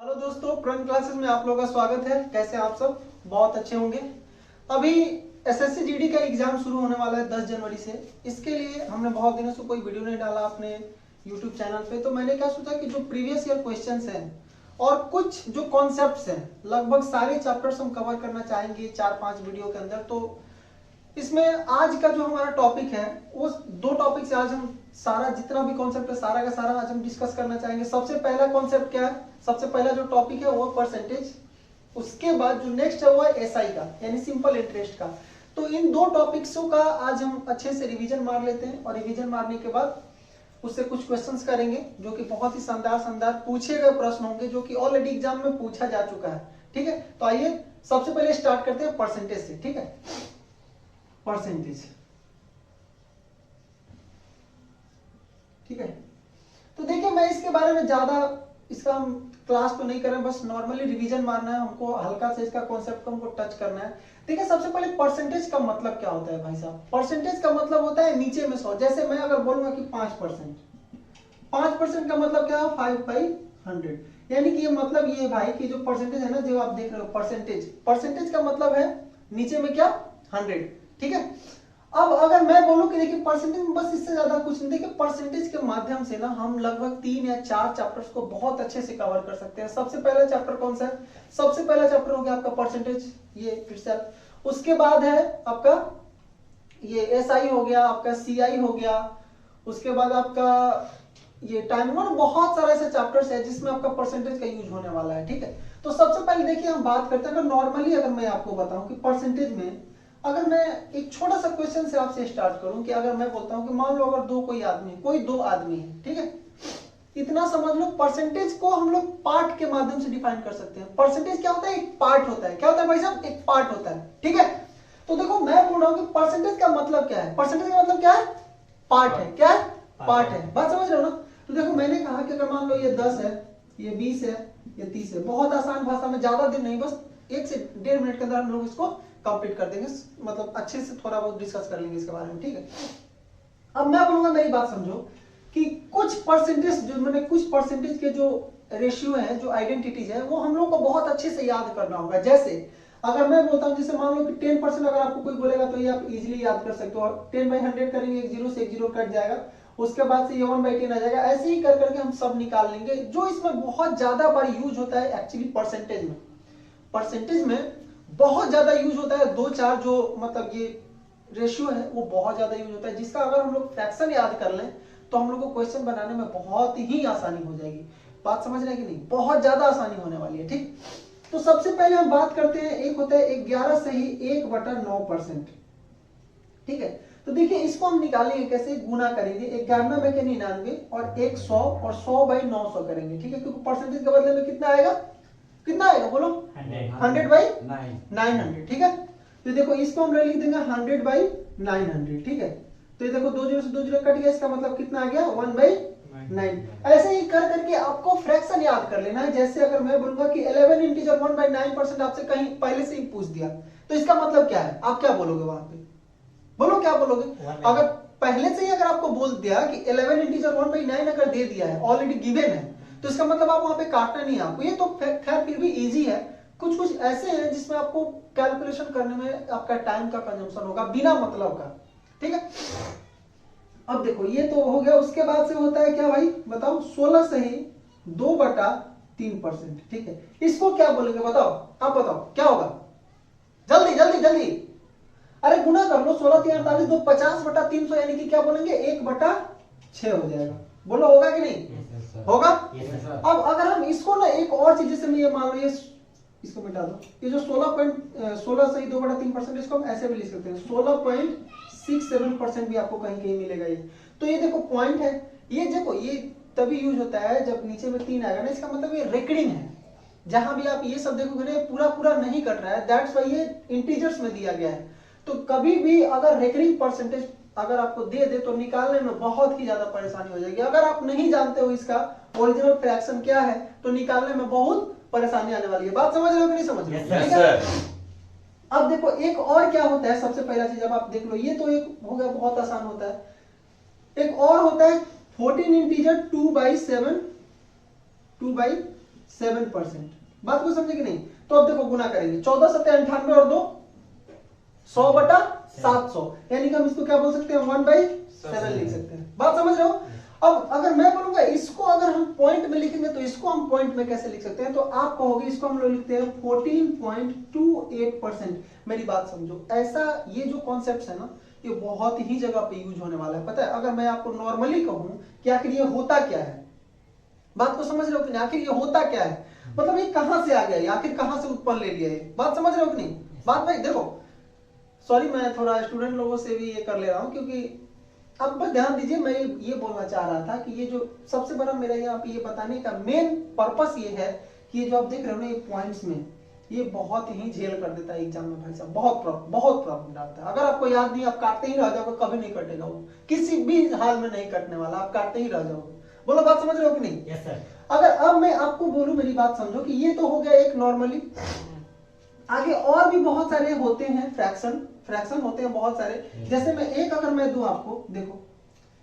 Hello दोस्तों, प्रण classes में आप लोगों का स्वागत है। कैसे हैं आप सब? बहुत अच्छे होंगे। अभी एसएससी जीडी का एग्जाम शुरू होने वाला है 10 जनवरी से। इसके लिए हमने बहुत दिनों से कोई वीडियो नहीं डाला अपने यूट्यूब चैनल पे, तो मैंने क्या सोचा कि जो प्रीवियस ईयर क्वेश्चंस हैं और कुछ जो कॉन्सेप्ट्स हैं, लगभग सारे चैप्टर्स हम कवर करना चाहेंगे 4-5 वीडियो के अंदर। तो इसमें आज का जो हमारा टॉपिक है वो 2 टॉपिक से आज हम सारा जितना भी कॉन्सेप्ट है सारा का सारा आज हम डिस्कस करना चाहेंगे। सबसे पहला कॉन्सेप्ट क्या है? सबसे पहला जो टॉपिक है वो परसेंटेज। उसके बाद जो नेक्स्ट है वो है एसआई का, यानी सिंपल इंटरेस्ट का। तो इन 2 टॉपिक्सों का आज हम अच्छे से रिवीजन मार लेते हैं और रिवीजन मारने के बाद उससे कुछ क्वेश्चंस करेंगे जो कि बहुत ही शानदार पूछे गए प्रश्न होंगे, जो कि ऑलरेडी एग्जाम में पूछा जा चुका है। ठीक है, तो आइए सबसे पहले स्टार्ट करते हैं परसेंटेज से। ठीक है, परसेंटेज। ठीक है, तो देखिए मैं इसके बारे में ज्यादा इसका हम क्लास तो नहीं कर रहे हैं, बस नॉर्मली रिवीजन मारना है हमको, हल्का से इसका कॉन्सेप्ट को हमको टच करना है। देखिए सबसे पहले परसेंटेज का मतलब क्या होता है भाई साहब? परसेंटेज का मतलब होता है नीचे में 100। जैसे मैं अगर बोलूंगा कि 5%, 5% का मतलब क्या है? 5/100। यानी कि ये मतलब ये भाई कि जो परसेंटेज है ना, जो आप देख रहे हो परसेंटेज, परसेंटेज का मतलब है नीचे में क्या? 100। ठीक है, अब अगर मैं बोलूं कि देखिए परसेंटेज में बस इससे ज्यादा कुछ नहीं। देखिए परसेंटेज के माध्यम से ना हम लगभग 3 या 4 चैप्टर्स को बहुत अच्छे से कवर कर सकते हैं। सबसे पहला चैप्टर कौन सा है? सबसे पहला चैप्टर हो गया आपका परसेंटेज, ये इटसेल्फ। उसके बाद है आपका ये एसआई हो गया, आपका सीआई हो गया। उसके बाद आपका ये टाइम, बहुत सारा ऐसे चैप्टर्स है जिसमें आपका परसेंटेज का यूज होने वाला है। ठीक है, तो सबसे पहले देखिए हम बात करते हैं, अगर नॉर्मली अगर मैं आपको बताऊं कि परसेंटेज में अगर मैं एक छोटा सा क्वेश्चन से आपसे स्टार्ट करूं कि अगर मैं बोलता हूं कि मान लो अगर कोई दो आदमी है, ठीक है, इतना समझ लो परसेंटेज को हम लोग पार्ट के माध्यम से डिफाइन कर सकते हैं। परसेंटेज क्या होता है? एक पार्ट होता है। क्या होता है भाई साहब? एक पार्ट होता है। ठीक है, तो देखो मैं बोल रहा हूं कि परसेंटेज का मतलब क्या है? परसेंटेज का मतलब क्या है? पार्ट है। क्या है? पार्ट है। बात समझ रहे हो ना? तो देखो मैंने कहा कि अगर मान लो ये 10 है, ये 20 है, ये 30 है। बहुत आसान भाषा में, ज्यादा दिन नहीं, बस 1 से 1.5 मिनट के अंदर हम लोग इसको कंप्लीट कर देंगे, मतलब अच्छे से थोड़ा बहुत डिस्कस कर लेंगे इसके बारे में। ठीक है, अब मैं बोलूंगा, मेरी बात समझो कि कुछ परसेंटेज जो मैंने कुछ परसेंटेज के जो रेशियो है, जो आइडेंटिटीज है, वो हम लोग को बहुत अच्छे से याद करना होगा। जैसे अगर मैं बोलता हूं, जैसे मान लो कि 10% अगर आपको कोई बोलेगा तो ये आप इजीली याद कर सकते हो। और 10/100 करेंगे, एक जीरो से एक जीरो कट जाएगा, उसके बाद से ये 1/10 आ जाएगा। ऐसे ही कर करके हम सब निकाल लेंगे। जो इसमें बहुत ज्यादा बार यूज होता है एक्चुअली परसेंटेज में, परसेंटेज में बहुत ज्यादा यूज होता है 2-4, जो मतलब ये रेशियो है वो बहुत ज्यादा यूज होता है, जिसका अगर हम लोग फ्रैक्शन याद कर लें तो हम लोग को क्वेश्चन बनाने में बहुत ही आसानी हो जाएगी। बात समझ रहे हैं कि नहीं? बहुत ज्यादा आसानी होने वाली है। ठीक, तो सबसे पहले हम बात करते हैं, एक होता है 11 सही 1/9%। ठीक है, तो देखिए इसको हम निकालेंगे कैसे? गुना करेंगे, 11 में के 99 और 100 और 100/900 करेंगे। ठीक है, क्योंकि परसेंटेज के बदले में कितना आएगा? कितना आएगा बोलो? 100/900। ठीक है, तो देखो इसको हम लिख देंगे 100/900। ठीक है, तो ये देखो 2 जीरो से 2 जीरो कट गया, इसका मतलब कितना आ गया? 1/9। ऐसे ही कर करके आपको फ्रैक्शन याद कर लेना है। जैसे अगर मैं बोलूंगा कि 11 इंटीजर 1/9% आपसे कहीं पहले से ही पूछ दिया, तो इसका मतलब क्या है? आप क्या बोलोगे वहां पे? बोलो क्या बोलोगे? अगर पहले से ही अगर आपको बोल दिया कि 11 इंटीजर 1/9 अगर दे दिया है, ऑलरेडी गिवन है, तो इसका मतलब आप वहां पे काटना नहीं है आपको। ये तो खैर फिर भी इजी है। कुछ कुछ ऐसे हैं जिसमें आपको कैलकुलेशन करने में आपका टाइम का कंजम्पशन होगा बिना मतलब का। ठीक है, अब देखो ये तो हो गया। उसके बाद से होता है क्या भाई बताओ? 16 सही 2/3%। ठीक है, इसको क्या बोलेंगे बताओ? आप बताओ क्या होगा? जल्दी जल्दी जल्दी, अरे गुना कर लो। 16 3 48, 2 50/300, यानी कि क्या बोलेंगे? 1/6 हो जाएगा। बोलो होगा कि नहीं? होगा। अब अगर हम इसको ना एक और चीज, जैसे मैं ये मान लो, ये इसको मिटा दो, ये जो 16 सही 2/3%, इसको हम ऐसे भी लिख सकते हैं 16.67% भी आपको कहीं कहीं मिलेगा ये। तो ये देखो पॉइंट है, ये देखो ये तभी यूज होता है जब नीचे में 3 आएगा ना, इसका मतलब ये रेकरिंग है। जहां भी आप ये सब देखोगे ना, पूरा पूरा नहीं कट रहा है, दैट्स वाई ये इंटीजर्स में दिया गया है। तो कभी भी अगर रेकरिंग परसेंटेज अगर आपको दे तो निकालने में बहुत ही ज्यादा परेशानी हो जाएगी। अगर आप नहीं जानते हो इसका ओरिजिनल फ्रैक्शन क्या है तो निकालने में बहुत परेशानी आने वाली है। बात समझ रहे हो कि नहीं समझ रहे हो? अब देखो एक और क्या होता है, सबसे पहला चीज अब आप देख लो, ये तो एक हो गया, बहुत आसान होता है। एक और होता है 14 इंटीजर 2/7 7%। बात को समझे कि नहीं? तो अब देखो गुना करेंगे 14 सत्ते 98 और 2 100/700, यानी कि हम इसको क्या बोल सकते हैं 1/7 लिख सकते हैं। बात समझ रहे हो? अब अगर मैं बोलूंगा इसको अगर हम पॉइंट में लिखेंगे तो इसको हम पॉइंट में कैसे लिख सकते हैं? तो आप कहोगे इसको हम लोग लिखते हैं 14.28%। मेरी बात समझो, ऐसा ये जो कॉन्सेप्ट है ना, ये बहुत ही जगह पे यूज होने वाला है। पता है, अगर मैं आपको नॉर्मली कहूं कि आखिर ये होता क्या है, बात को समझ रहे हो कि नहीं? आखिर ये होता क्या है, मतलब ये कहां से आ गया, आखिर कहां से उत्पन्न ले लिया ये, बात समझ रहे हो कि नहीं? बात भाई देखो, सॉरी मैं थोड़ा स्टूडेंट लोगों से भी ये कर ले रहा हूं, क्योंकि अब बस ध्यान दीजिए, मैं ये बोलना चाह रहा था कि ये जो सबसे बड़ा मेरा यहाँ पे ये बताने का मेन पर्पस ये है कि ये जो आप देख रहे हो ना, ये पॉइंट्स में ये बहुत ही झेल कर देता है एग्जाम में भाई साहब, बहुत प्रॉब्लम डालता है। अगर आपको याद नहीं, आप काटते ही रह जाओगे, कभी नहीं कटेगा वो, किसी भी हाल में नहीं कटने वाला, आप काटते ही रह जाओगे। बोलो बात समझ रहे हो कि नहीं? Yes sir. अगर अब मैं आपको बोलूं, मेरी बात समझो कि ये तो हो गया एक नॉर्मली, आगे और भी बहुत सारे होते हैं फ्रैक्शन होते हैं बहुत सारे। जैसे मैं एक अगर मैं दूं आपको, देखो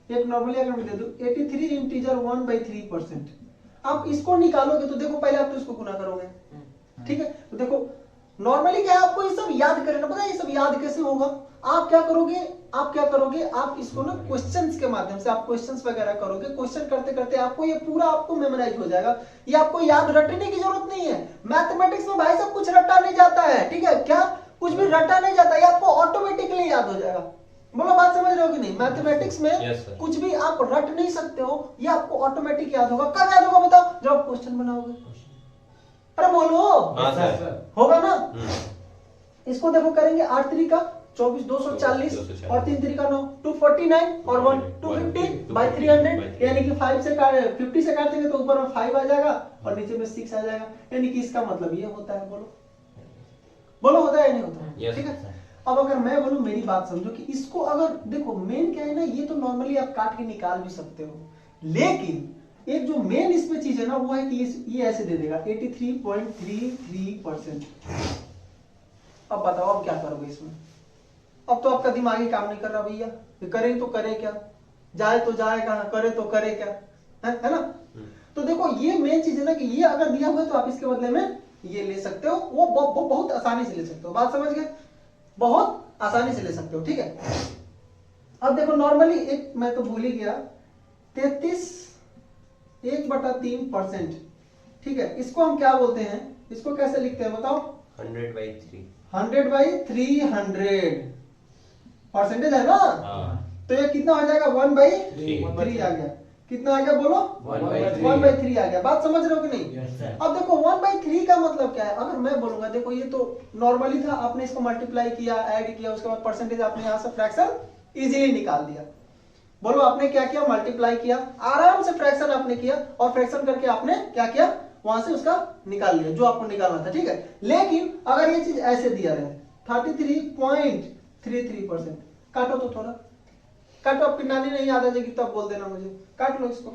एक नॉर्मली अगर मैं दे दूं 83 इंटीजर 1/3%, आप इसको निकालोगे तो देखो पहले आप तो इसको गुना करोगे, ठीक है? तो देखो नॉर्मली क्या है, आपको ये सब याद करना पता है। ये सब याद कैसे होगा? आप क्या करोगे, आप इसको ना क्वेश्चंस के माध्यम से आप क्वेश्चंस वगैरह करोगे, क्वेश्चन करते करते आपको ये पूरा आपको मेमोराइज हो जाएगा। ये आपको याद रटने की जरूरत नहीं है। मैथमेटिक्स में भाई साहब कुछ रटा नहीं जाता है, ठीक है? क्या कुछ भी रटा नहीं जाता, ये आपको ऑटोमेटिकली याद हो जाएगा। बोलो बात समझ रहे हो कि नहीं? मैथमेटिक्स में कुछ भी आप रट नहीं सकते हो, ये आपको ऑटोमेटिक याद होगा। कब याद होगा बताओ? जब आप क्वेश्चन बनाओगे। अरे बोलो, होगा ना? इसको देखो करेंगे 8 3 का 24, 240 और 3 3 का 9, 249 और 1 250/300, यानी कि 50 से काट देंगे तो ऊपर में 5 आ जाएगा और नीचे में 6 आ जाएगा, यानी कि इसका मतलब ये होता है। बोलो होता है या नहीं होता? ठीक है। अब अगर मैं बोलूं, मेरी बात समझो कि इसको अगर देखो मेन क्या है ना, ये तो नॉर्मली आप काट के निकाल भी सकते हो, लेकिन एक जो मेन इसमें चीज है ना, वो है कि ये ऐसे दे देगा 83.33%। अब बताओ अब क्या करोगे इसमें? अब तो आपका दिमाग ही काम नहीं कर रहा भैया, करें तो करे क्या, जाए तो जाए कहां, करे तो करे क्या, है ना? तो देखो ये मेन चीज है ना कि ये अगर दिया हुआ है तो आप इसके बदले में ये ले सकते हो, वो बहुत आसानी से ले सकते हो। बात समझ गए? बहुत आसानी से ले सकते हो, ठीक है? अब देखो नॉर्मली एक मैं तो भूल ही गया, 33/1/3%, ठीक है? इसको हम क्या बोलते हैं, इसको कैसे लिखते हैं बताओ? 100/3 परसेंटेज है ना? तो ये कितना हो जाएगा 1/3 आ गया। कितना आ गया बोलो? 1/3 आ गया। बात समझ रहे हो कि नहीं? अब देखो 1/3 का मतलब क्या है? अगर मैं बोलूंगा, देखो ये तो नॉर्मली था, आपने इसको मल्टीप्लाई किया, ऐड किया, उसके बाद परसेंटेज आपने यहां से फ्रैक्शन इजीली निकाल दिया। बोलो आपने क्या किया? मल्टीप्लाई किया, आराम से फ्रैक्शन आपने किया और फ्रैक्शन करके आपने क्या किया? वहां से उसका निकाल लिया जो आपको निकालना था, ठीक है? लेकिन अगर ये चीज ऐसे दिया रहे 33.33%, काटो तो थोड़ा काटो, आपकी नानी नहीं याद आ जाएगी तब बोल देना मुझे, काट लो इसको।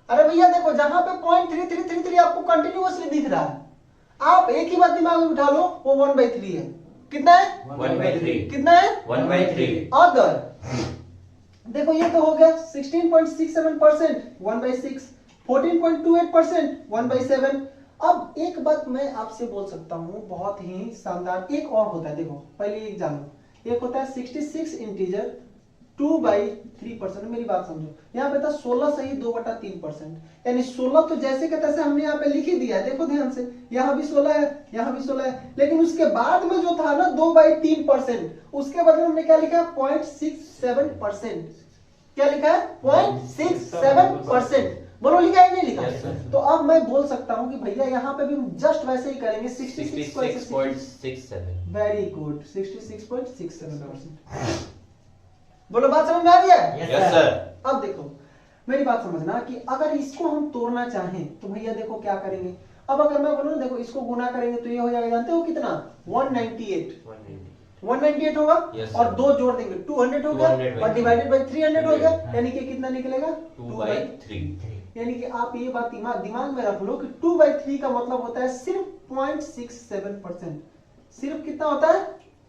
अरे भैया देखो जहां पे 0.3333 आपको कंटिन्यूअसली दिख रहा है, आप एक ही बात दिमाग में उठा लो, वो 1/3 है। कितना है? 1/3। कितना है? 1/3। अगर देखो ये तो हो गया 16.67%, 1/6, 14.28%, 1/7। अब एक बात मैं आपसे बोल सकता हूं बहुत ही शानदार, एक और होता है, देखो पहले एक जानो। एक होता है 66 इंटीजर 2/3%। मेरी बात समझो, यहाँ पे था 16 सही 2/3%, यानी 16 तो जैसे के तैसे हमने यहाँ पे लिख ही दिया है। देखो ध्यान से, यहाँ भी 16 है, यहाँ भी 16 है, लेकिन उसके बाद में जो था ना 2/3%, उसके बदले हमने क्या लिखा है? 0.67%। क्या लिखा है? 0.67%। बोलो लिखा है नहीं लिखा? तो अब मैं बोल सकता हूं कि भैया यहाँ पे भी जस्ट वैसे ही करेंगे 66.67। Very good, 66.67%। बोलो बात समझ में आ रही है? Yes sir. अब देखो मेरी बात समझना कि अगर इसको हम तोड़ना चाहें तो भैया देखो क्या करेंगे। अब अगर मैं बोलूं देखो इसको गुना करेंगे तो ये हो जाएगा, जानते हो कितना? 198 होगा, और 2 जोड़ देंगे 200 हो गया, और डिवाइडेड बाय 300 हो गया, यानी कि कितना निकलेगा? 2/3। यानी कि आप ये बात दिमाग में रख लो कि 2/3 का मतलब होता है सिर्फ 0.67%। सिर्फ कितना होता है?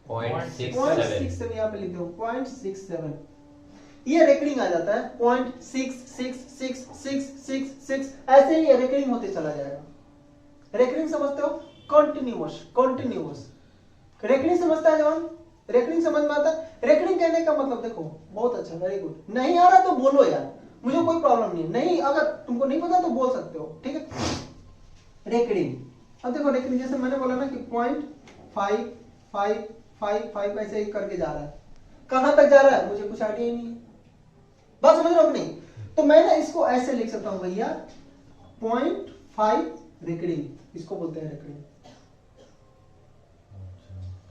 0.67। 0.67 यहाँ पे लिख दो 0.67। ये रेकरिंग आ जाता है 0.666666 ऐसे ही रेकरिंग होते चला जाएगा। रेकरिंग समझते हो? कंटिन्यूअस कंटिन्यूअस रेकरिंग समझता है जवान? रेकरिंग समझ में आता है? रेकरिंग कहने का मतलब देखो बहुत अच्छा, वेरी गुड। नहीं आ रहा तो बोलो यार, मुझे कोई प्रॉब्लम नहीं है। नहीं, अगर तुमको नहीं पता तो बोल सकते हो, ठीक है। रेकरिंग, अब देखो रेकरिंग जैसे मैंने बोला ना कि 0.5555 ऐसे ही करके जा रहा है। कहां तक जा रहा है मुझे कुछ आइडिया ही नहीं है। बात समझ रहे हो नहीं? तो मैं ना इसको ऐसे लिख सकता हूं भैया 0.5 रेकरिंग, इसको बोलते हैं रेकरिंग।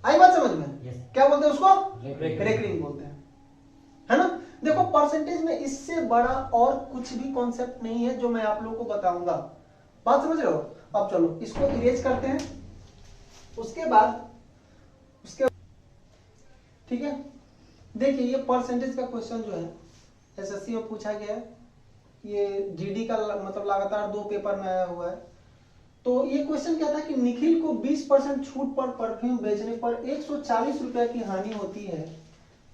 आई बात समझ में? Yes. क्या बोलते हैं उसको? रेकरिंग। रेकरिंग बोलते हैं, है ना। देखो परसेंटेज में इससे बड़ा और कुछ भी कॉन्सेप्ट नहीं है जो मैं आप लोगों को बताऊंगा। बात समझ रहे हो? अब चलो इसको इरेज करते हैं, उसके ठीक है। देखिए ये परसेंटेज का क्वेश्चन जो है एसएससी में पूछा गया है, ये जीडी का मतलब लगातार 2 पेपर में आया हुआ है। तो ये क्वेश्चन क्या था कि निखिल को 20% छूट पर परफ्यूम बेचने पर 140 रुपए की हानि होती है।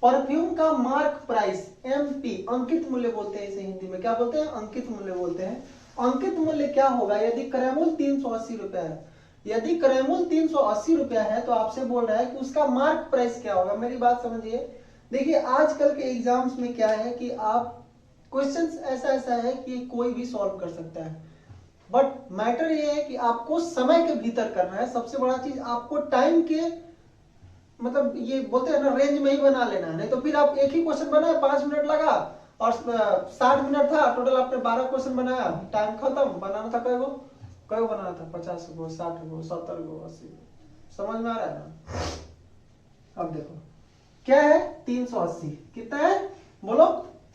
परफ्यूम का मार्क प्राइस एमपी, अंकित मूल्य बोलते हैं इसे हिंदी में, क्या बोलते हैं? अंकित मूल्य बोलते हैं। अंकित मूल्य क्या होगा यदि क्रयमूल्य 380 रुपया है? यदि क्रयमूल्य 380 रुपया है तो आपसे बोल रहा है कि उसका मार्क प्राइस क्या होगा। मेरी बात समझिए, देखिए आजकल के एग्जाम्स में क्या है कि आप क्वेश्चंस ऐसा है कि कोई भी सॉल्व कर सकता है, बट मैटर ये है कि आपको समय के भीतर करना है। सबसे बड़ा चीज आपको टाइम के मतलब ये बोलते हैं ना रेंज में ही बना लेना है, नहीं तो फिर आप एक ही क्वेश्चन बनाए 5 मिनट लगा और 60 मिनट था टोटल, आपने 12 क्वेश्चन बनाया, टाइम खत्म। बनाना था कई गो बनाना था? 50 गो, 60 गो, 70 गो, 80 गो। समझ में आ रहा है ना? अब देखो क्या है 380, कितना है बोलो?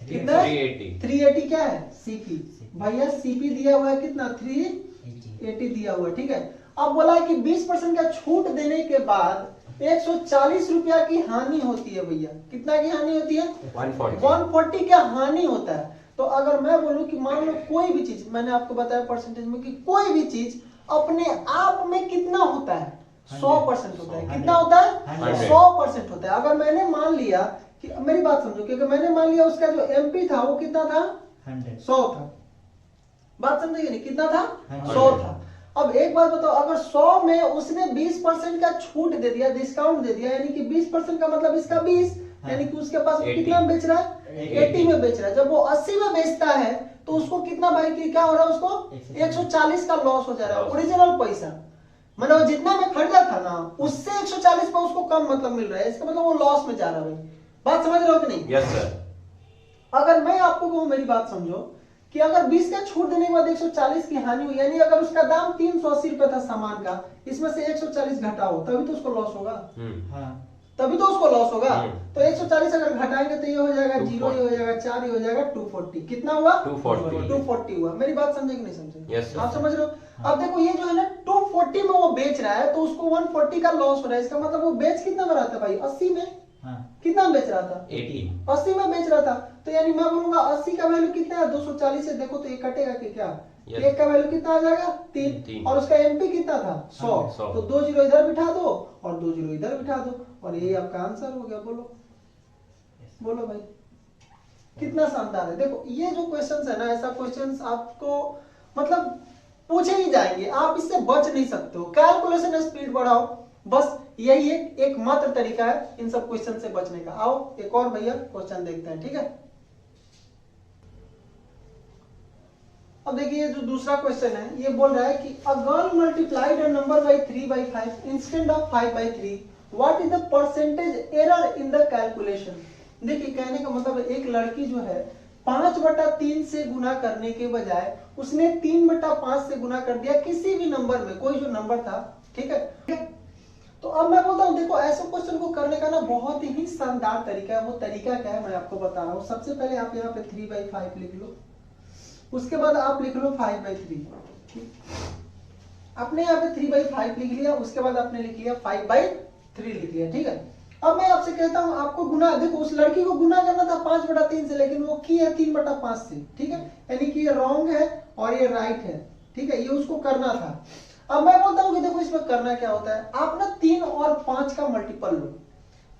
कितना है? 380 क्या है? सीपी। भैया सीपी दिया हुआ है कितना? 380 दिया हुआ है, ठीक है। अब बोला है कि 20% का छूट देने के बाद 140 रुपया की हानि होती है। भैया कितना की हानि होती है? 140 का हानि होता है। तो अगर मैं बोलूं कि मान लो कोई भी चीज, मैंने आपको बताया परसेंटेज में कि कोई भी चीज अपने आप में कितना होता है? 100% होता है। कितना होता है? 100% होता है। अगर मैंने मान लिया कि, मेरी बात समझो, कि अगर मैंने मान लिया उसका जो एमपी था वो कितना था? 100 था। बात समझिए नहीं, कितना था? 100 था। अब एक बात बताओ, अगर 100 में उसने 20% का छूट दे दिया, डिस्काउंट दे दिया, यानी कि 20% का मतलब इसका 20, यानी कि उसके पास कितना में बेच रहा है? 80 में बेच रहा है। जब वो 80 में बेचता है तो उसको कितना भाई की क्या हो रहा है? उसको 140 का लॉस हो जा रहा है। ओरिजिनल पैसा मतलब जितना में खरीदा था ना उससे 140 पे उसको कम मतलब मिल रहा है, इसका मतलब वो लॉस में जा रहा है। भाई बात समझ रहे हो कि नहीं? Yes sir. अगर मैं आपको कहूं, मेरी बात समझो, कि अगर 20 का छूट देने के बाद 140 की हानि हुई, यानी अगर उसका दाम 380 रुपए था सामान का, इसमें से 140 घटाओ, तभी तो उसको लॉस होगा। तभी तो उसको लॉस होगा। तो 140 अगर घटाएंगे तो ये हो जाएगा 0, ये हो जाएगा 4, ये हो जाएगा 240। कितना हुआ? 240 हुआ। मेरी बात समझे कि नहीं समझे? yes, आप समझ रहे हो? अब देखो ये जो है ना 240 में वो बेच रहा है तो उसको 140 का लॉस हो रहा है। इसका मतलब वो बेच कितना में रहा था भाई? 80 में। कितना में बेच रहा था? 80 में बेच रहा था। तो यानी मैं बोलूंगा 80 का वैल्यू कितना है? 240 से देखो तो ये कटेगा कि क्या? एक का वैल्यू कितना आ जाएगा? 3। और उसका एमपी कितना था? 100। तो 2 जीरो इधर बिठा दो और 2 जीरो इधर बिठा दो और यही आपका आंसर हो गया। बोलो बोलो भाई, कितना शानदार है। देखो ये जो क्वेश्चंस है ना, ऐसा क्वेश्चंस आपको मतलब पूछे ही जाएंगे, आप इससे बच नहीं सकते हो। कैलकुलेशन स्पीड बढ़ाओ, बस यही एक मात्र तरीका है इन सब क्वेश्चन से बचने का। आओ एक और भैया क्वेश्चन देखते हैं, ठीक है। अब देखिए जो दूसरा क्वेश्चन है ये बोल रहा है कि a girl multiplied a number by 3/5 instead of 5/3, what is the percentage error in the calculation. देखिए कहने का मतलब एक लड़की जो है 5/3 से गुना करने के बजाय उसने 3/5 से गुना कर दिया किसी भी नंबर में, कोई जो नंबर था, ठीक है। तो अब मैं बोलता हूं देखो ऐसे क्वेश्चन को करने का ना बहुत ही शानदार तरीका है। वो तरीका क्या है मैं आपको बता रहा हूं। सबसे पहले आप यहाँ पे 3/5 लिख लो, उसके बाद आप लिख लो 5/3। आपने यहाँ पे 3/5 लिख लिया, उसके बाद आपने लिख लिया 5/3 लिख लिया, ठीक है। अब मैं आपसे कहता हूं आपको गुना, देखो उस लड़की को गुना करना था 5/3 से, लेकिन वो की है 3/5 से, ठीक है। यानी कि ये रॉन्ग है और ये राइट है, ठीक है। ये उसको करना था। अब मैं बोलता हूं कि देखो इसमें करना क्या होता है, आप ना 3 और 5 का मल्टीपल लो।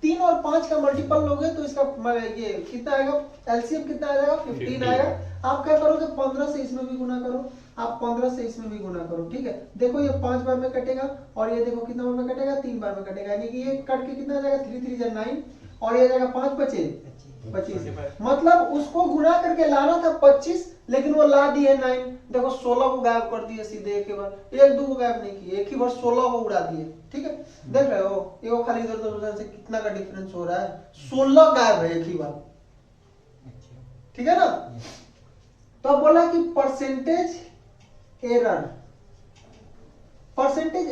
3 और 5 का मल्टीपल लोगे तो इसका ये कितना आएगा, एलसीएम कितना आ जाएगा 15 आएगा। आप क्या करोगे 15 से इसमें भी गुना करो, आप 15 से इसमें भी गुना करो, ठीक है। देखो ये 5 बार में कटेगा और ये देखो कितना बार में कटेगा, 3 बार में कटेगा, यानी कि ये कट के कितना आ जाएगा 3 3 जा 9 और ये जाएगा 5 बचे 25। मतलब उसको गुना करके लाना था 25, लेकिन वो ला दिए 9। देखो 16 को गायब कर दिए सीधे एक बार, 1 2 को गायब नहीं किए, एक ही बार 16 को उड़ा दिए, ठीक है। देख रहे हो ये वो खाली इधर उधर से कितना का डिफरेंस हो रहा है, 16 गायब है एक ही बार, ठीक है ना। तो अब बोला कि percentage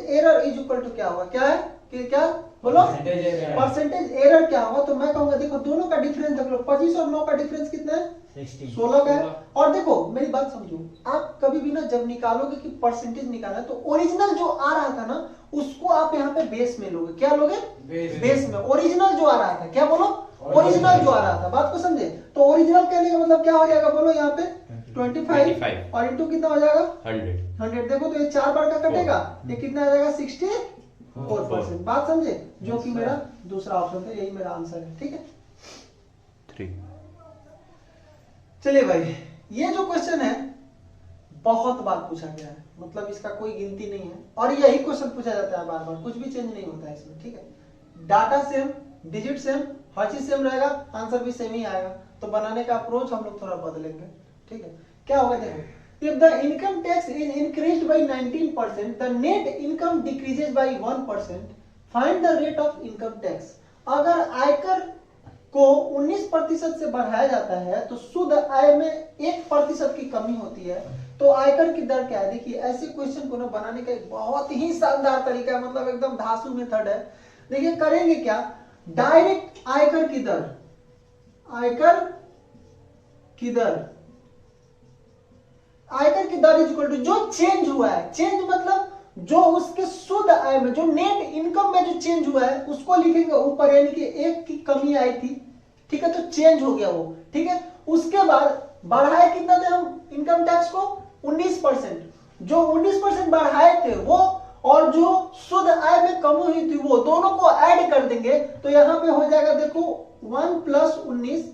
error is equal to क्या होगा, क्या है कि क्या बोलो परसेंटेज एरर क्या होगा। तो मैं कहूंगा देखो दोनों का डिफरेंस देख लो, 25 और 9 का डिफरेंस कितना है 16 का है। और देखो मेरी बात समझो, आप कभी भी ना जब निकालोगे कि परसेंटेज निकालना तो ओरिजिनल जो आ रहा था ना उसको आप यहाँ पे बेस में लोगे, क्या लोगे बेस में। ओरिजिनल जो आ रहा था, क्या बोलो ओरिजिनल जो आ रहा था, बात को समझे। तो ओरिजिनल कहने का मतलब क्या हो जाएगा बोलो यहाँ पे 25 और इंटू कितना हो जाएगा 100। देखो तो ये 4 बार का कटेगा, ये कितना आ जाएगा 64%। बात समझे, जो कि मेरा दूसरा ऑप्शन था, यही मेरा आंसर है, ठीक है। 3 चलिए भाई, ये जो क्वेश्चन है बहुत बार पूछा गया है, मतलब इसका कोई गिनती नहीं है और यही क्वेश्चन पूछा जाता है बार बार, कुछ भी चेंज नहीं होता है इसमें, ठीक है। डाटा सेम, डिजिट सेम, हर चीज सेम रहेगा, आंसर भी सेम ही आएगा। तो बनाने का अप्रोच हम लोग थोड़ा बदलेंगे, ठीक है। क्या होगा देखो, if the income tax is increased by 19%, the net income decreases by 1%, find the rate of income tax। अगर आयकर को 19% से बढ़ाया जाता है तो शुद्ध आय में 1% की कमी होती है, तो आयकर की दर क्या है। देखिए ऐसे क्वेश्चन को ना बनाने का एक बहुत ही शानदार तरीका है, मतलब एकदम धांसू मेथड है। देखिए करेंगे क्या, डायरेक्ट आयकर की दर, आयकर की दर इज इक्वल टू जो चेंज हुआ है, चेंज मतलब जो उसके शुद्ध आय में, जो नेट इनकम में जो चेंज हुआ है उसको लिखेंगे ऊपर, यानी कि 1 की कमी आई थी, ठीक है, तो चेंज हो गया वो, ठीक है। उसके बाद बढ़ाए कितना थे हम इनकम टैक्स को 19%, जो 19% बढ़ाए थे वो और जो शुद्ध आय में कमी हुई थी वो दोनों को ऐड कर देंगे, तो यहां पे हो जाएगा देखो 1 + 19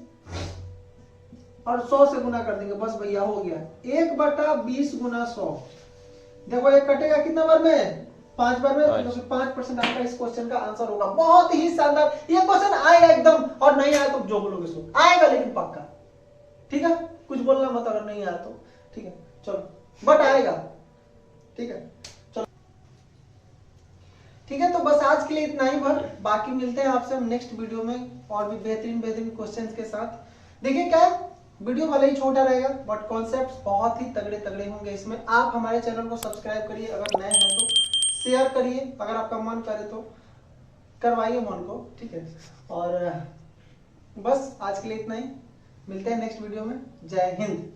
और 100 से गुना कर देंगे, बस भैया हो गया 1/20 × 100। देखो ये कटेगा कितना बार में 5 बार में, 5% आपका इस क्वेश्चन का आंसर होगा। बहुत ही शानदार ये क्वेश्चन आएगा एकदम, और नहीं आया तो जो बोलोगे सो आएगा, लेकिन पक्का, ठीक है। कुछ बोलना मत अगर नहीं आया तो, ठीक है। चलो बट आएगा, ठीक है। चलो ठीक है, तो बस आज के लिए इतना ही भर, बाकी मिलते हैं आपसे हम नेक्स्ट वीडियो में और भी बेहतरीन क्वेश्चंस के साथ। देखिए क्या है, वीडियो भले ही छोटा रहेगा बट कॉन्सेप्ट्स बहुत ही तगड़े तगड़े होंगे इसमें। आप हमारे चैनल को सब्सक्राइब करिए, अगर नए हैं तो शेयर करिए, अगर आपका मन करे तो करवाइए मन को, ठीक है। और बस आज के लिए इतना ही, मिलते हैं नेक्स्ट वीडियो में। जय हिंद।